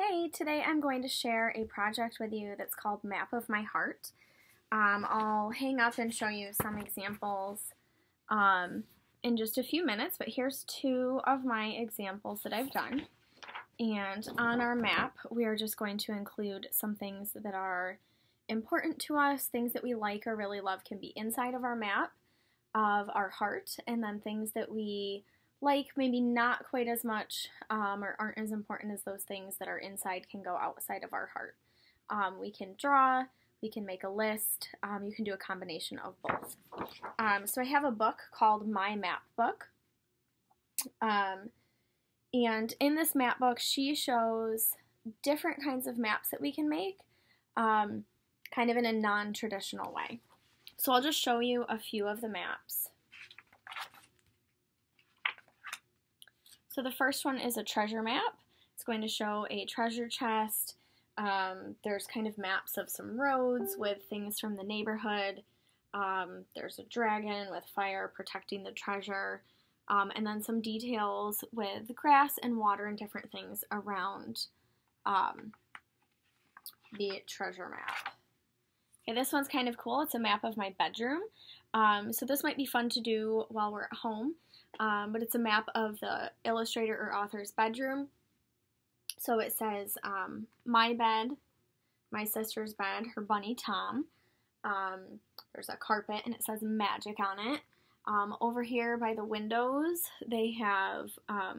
Hey, today I'm going to share a project with you that's called Map of My Heart. I'll hang up and show you some examples in just a few minutes, but here's two of my examples that I've done. And on our map, we are just going to include some things that are important to us, things that we like or really love can be inside of our map of our heart, and then things that we like maybe not quite as much or aren't as important as those things that are inside can go outside of our heart. We can draw, we can make a list, you can do a combination of both. So I have a book called My Map Book, and in this map book she shows different kinds of maps that we can make kind of in a non-traditional way. So I'll just show you a few of the maps. So the first one is a treasure map. It's going to show a treasure chest. There's kind of maps of some roads with things from the neighborhood. There's a dragon with fire protecting the treasure. And then some details with grass and water and different things around the treasure map. Okay, this one's kind of cool. It's a map of my bedroom. So this might be fun to do while we're at home. But it's a map of the illustrator or author's bedroom. So it says my bed, my sister's bed, her bunny Tom. There's a carpet and it says magic on it. Over here by the windows they have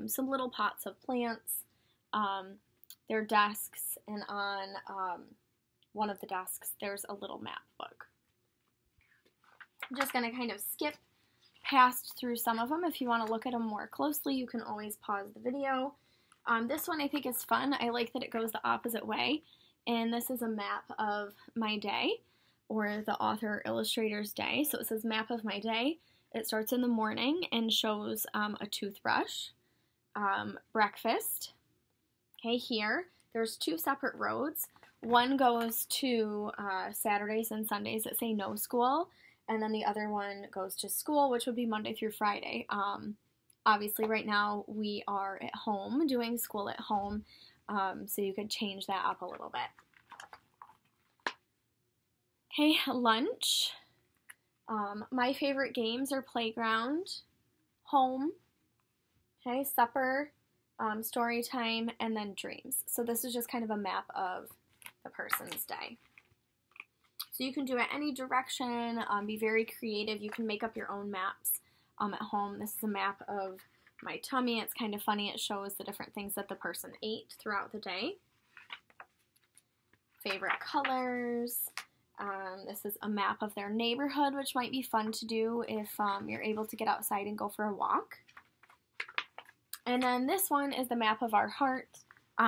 some little pots of plants, their desks, and on one of the desks there's a little map book. I'm just going to kind of skip past through some of them. If you want to look at them more closely, you can always pause the video. This one I think is fun. I like that it goes the opposite way, and this is a map of my day, or the author or illustrator's day. So it says map of my day. It starts in the morning and shows a toothbrush, breakfast. Okay, here there's two separate roads. One goes to Saturdays and Sundays that say no school, and then the other one goes to school, which would be Monday through Friday. Obviously, right now we are at home, doing school at home, so you could change that up a little bit. Okay, lunch. My favorite games are playground, home, okay, supper, story time, and then dreams. So this is just kind of a map of the person's day. So you can do it any direction, be very creative. You can make up your own maps at home. This is a map of my tummy. It's kind of funny. It shows the different things that the person ate throughout the day. Favorite colors. This is a map of their neighborhood, which might be fun to do if you're able to get outside and go for a walk. And then this one is the map of our heart,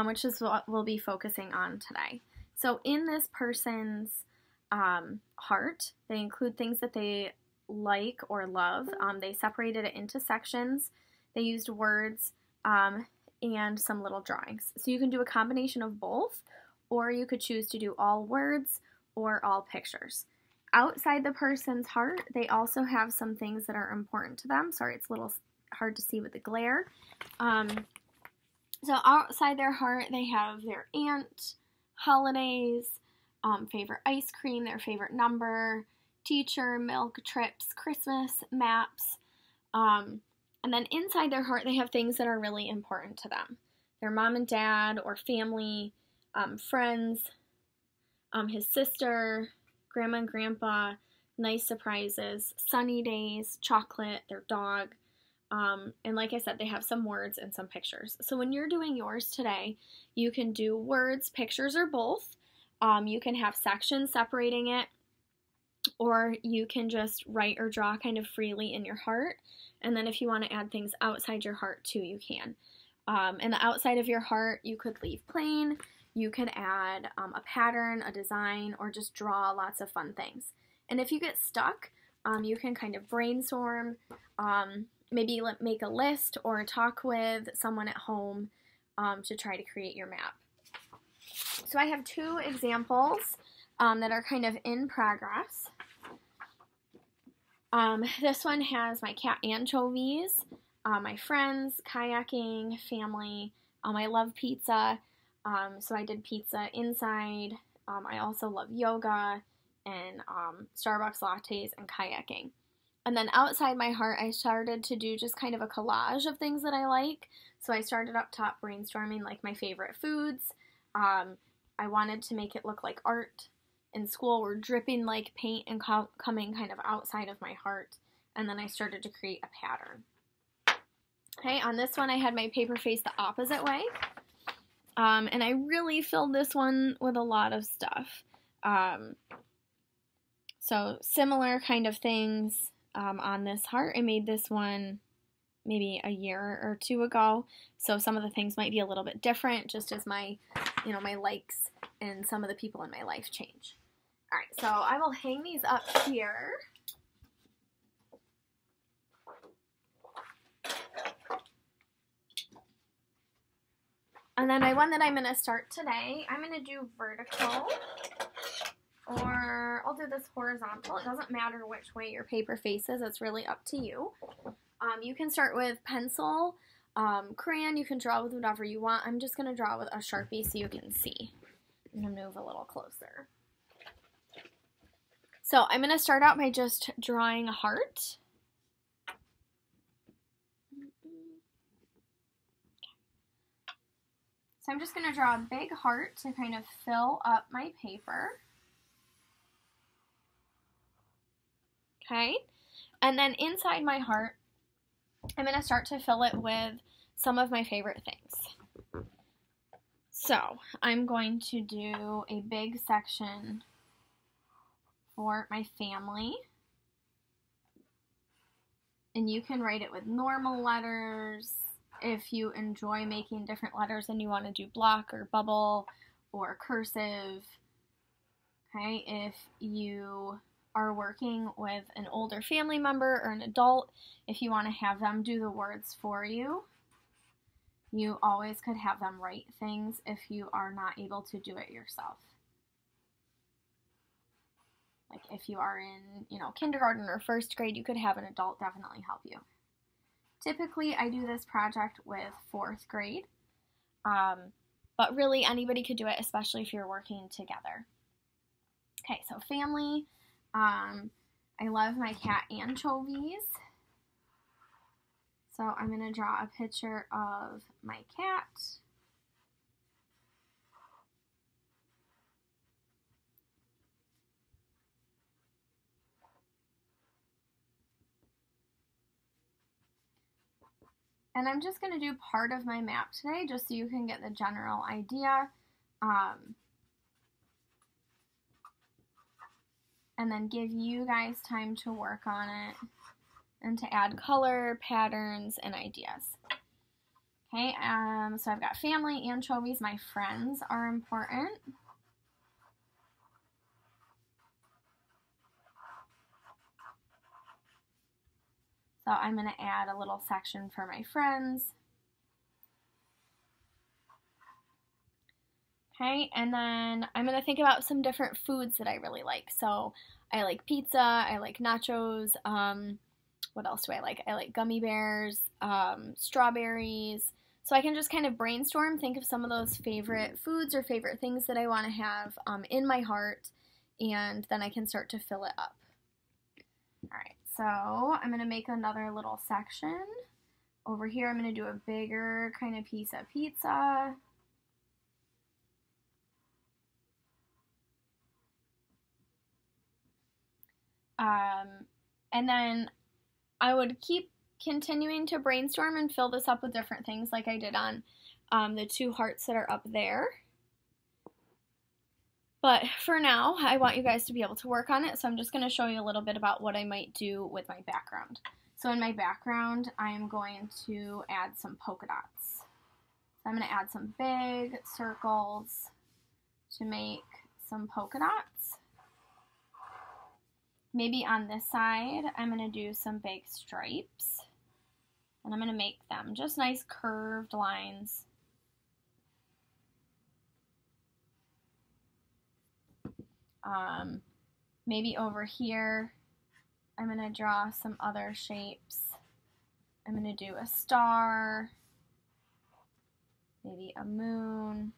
which is what we'll be focusing on today. So in this person's heart, they include things that they like or love. They separated it into sections. They used words and some little drawings. So you can do a combination of both, or you could choose to do all words or all pictures. Outside the person's heart, they also have some things that are important to them. Sorry, it's a little hard to see with the glare. So outside their heart, they have their aunt, holidays, favorite ice cream, their favorite number, teacher, milk, trips, Christmas, maps. And then inside their heart, they have things that are really important to them. Their mom and dad or family, friends, his sister, grandma and grandpa, nice surprises, sunny days, chocolate, their dog. And like I said, they have some words and some pictures. So when you're doing yours today, you can do words, pictures, or both. You can have sections separating it, or you can just write or draw kind of freely in your heart. And then if you want to add things outside your heart too, you can. And the outside of your heart, you could leave plain. You could add a pattern, a design, or just draw lots of fun things. And if you get stuck, you can kind of brainstorm, maybe make a list or talk with someone at home to try to create your map. So I have two examples that are kind of in progress. This one has my cat Anchovies, my friends, kayaking, family. I love pizza. So I did pizza inside. I also love yoga and Starbucks lattes and kayaking. And then outside my heart, I started to do just kind of a collage of things that I like. So I started up top brainstorming like my favorite foods. I wanted to make it look like art. In school, we're dripping like paint and coming kind of outside of my heart. And then I started to create a pattern. Okay, on this one I had my paper face the opposite way. And I really filled this one with a lot of stuff. So similar kind of things on this heart. I made this one maybe a year or two ago. So some of the things might be a little bit different just as my, my likes and some of the people in my life change. All right, so I will hang these up here. And then my one that I'm going to start today, I'm going to do vertical, or I'll do this horizontal. It doesn't matter which way your paper faces. It's really up to you. You can start with pencil, crayon. You can draw with whatever you want. I'm just going to draw with a Sharpie so you can see. I'm going to move a little closer. So I'm going to start out by just drawing a heart. So I'm just going to draw a big heart to kind of fill up my paper. Okay, and then inside my heart, I'm going to start to fill it with some of my favorite things. So I'm going to do a big section for my family. And you can write it with normal letters. If you enjoy making different letters and you want to do block or bubble or cursive. Okay, if you are working with an older family member or an adult, if you want to have them do the words for you, you always could have them write things if you are not able to do it yourself. Like if you are in, kindergarten or first grade, you could have an adult definitely help you. Typically, I do this project with 4th grade, but really anybody could do it, especially if you're working together. Okay, so family. I love my cat Anchovies. So I'm going to draw a picture of my cat. And I'm just going to do part of my map today just so you can get the general idea. And then give you guys time to work on it and to add color, patterns, and ideas. Okay, so I've got family, anchovies, my friends are important. So I'm going to add a little section for my friends. Okay, and then I'm going to think about some different foods that I really like. So I like pizza, I like nachos, what else do I like? I like gummy bears, strawberries. So I can just kind of brainstorm, think of some of those favorite foods or favorite things that I want to have in my heart, and then I can start to fill it up. All right, so I'm going to make another little section. Over here, I'm going to do a bigger kind of piece of pizza. And then I would keep continuing to brainstorm and fill this up with different things like I did on the 2 hearts that are up there. But for now, I want you guys to be able to work on it, so I'm just going to show you a little bit about what I might do with my background. So in my background, I'm going to add some polka dots. So I'm going to add some big circles to make some polka dots. Maybe on this side, I'm going to do some big stripes. And I'm going to make them just nice curved lines. Maybe over here, I'm going to draw some other shapes. I'm going to do a star, maybe a moon.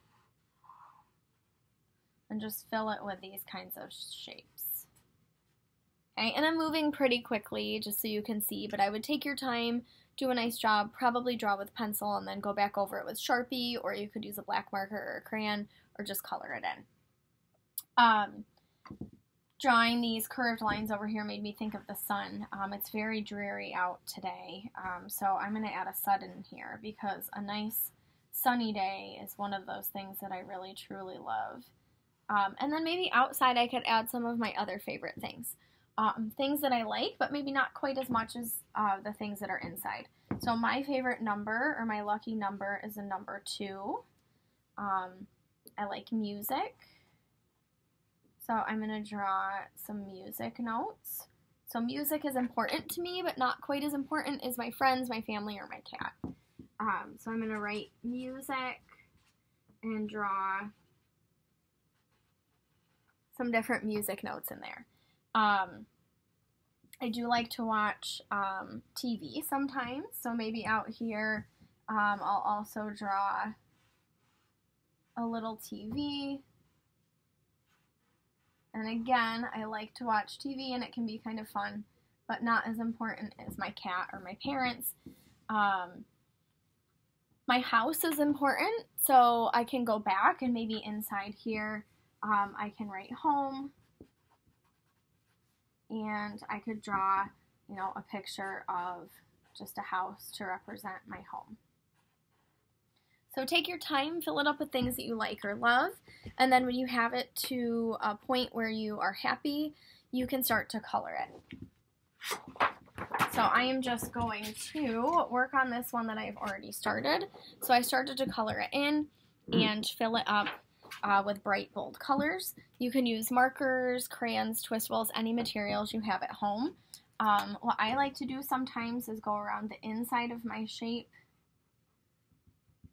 and just fill it with these kinds of shapes. Okay, and I'm moving pretty quickly just so you can see, but I would take your time, do a nice job, probably draw with pencil and then go back over it with Sharpie, or you could use a black marker or a crayon, or just color it in. Drawing these curved lines over here made me think of the sun. It's very dreary out today, so I'm going to add a sun in here because a nice sunny day is one of those things that I really truly love. And then maybe outside I could add some of my other favorite things. Things that I like, but maybe not quite as much as the things that are inside. So my favorite number, or my lucky number, is a number 2. I like music. So I'm going to draw some music notes. So music is important to me, but not quite as important as my friends, my family, or my cat. So I'm going to write music and draw some different music notes in there. I do like to watch TV sometimes, so maybe out here I'll also draw a little TV. And again, I like to watch TV and it can be kind of fun, but not as important as my cat or my parents. My house is important, so I can go back and maybe inside here I can write home, and I could draw, you know, a picture of just a house to represent my home. So take your time, fill it up with things that you like or love, and then when you have it to a point where you are happy, you can start to color it. So I am just going to work on this one that I've already started. So I started to color it in and fill it up with bright, bold colors. You can use markers, crayons, twistables, any materials you have at home. What I like to do sometimes is go around the inside of my shape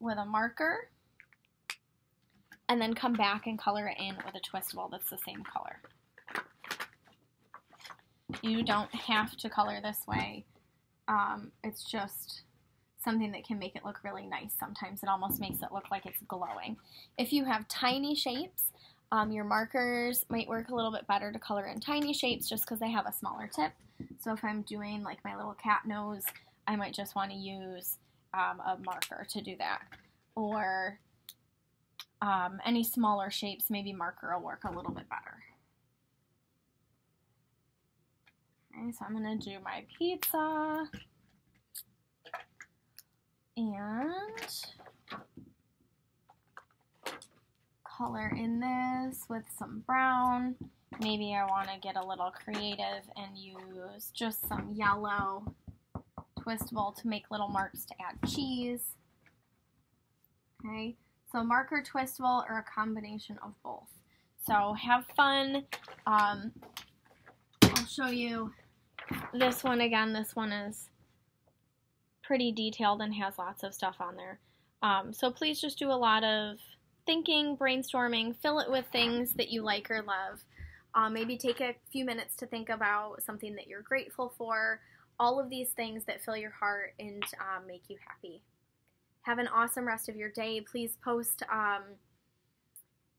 with a marker, and then come back and color it in with a twistable that's the same color. You don't have to color this way. It's just something that can make it look really nice. Sometimes it almost makes it look like it's glowing. If you have tiny shapes, your markers might work a little bit better to color in tiny shapes just because they have a smaller tip. So if I'm doing like my little cat nose, I might just want to use a marker to do that. Or any smaller shapes, maybe marker will work a little bit better. Okay, so I'm going to do my pizza. And color in this with some brown. Maybe I want to get a little creative and use just some yellow twistable to make little marks to add cheese. Okay, so marker, twistable, or a combination of both. So have fun. I'll show you this one again. This one is pretty detailed and has lots of stuff on there. So please just do a lot of thinking, brainstorming, fill it with things that you like or love. Maybe take a few minutes to think about something that you're grateful for, all of these things that fill your heart and make you happy. Have an awesome rest of your day. Please post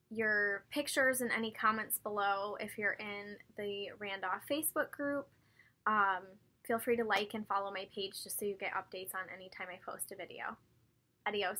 your pictures and any comments below if you're in the Randolph Facebook group. Feel free to like and follow my page just so you get updates on any time I post a video. Adios.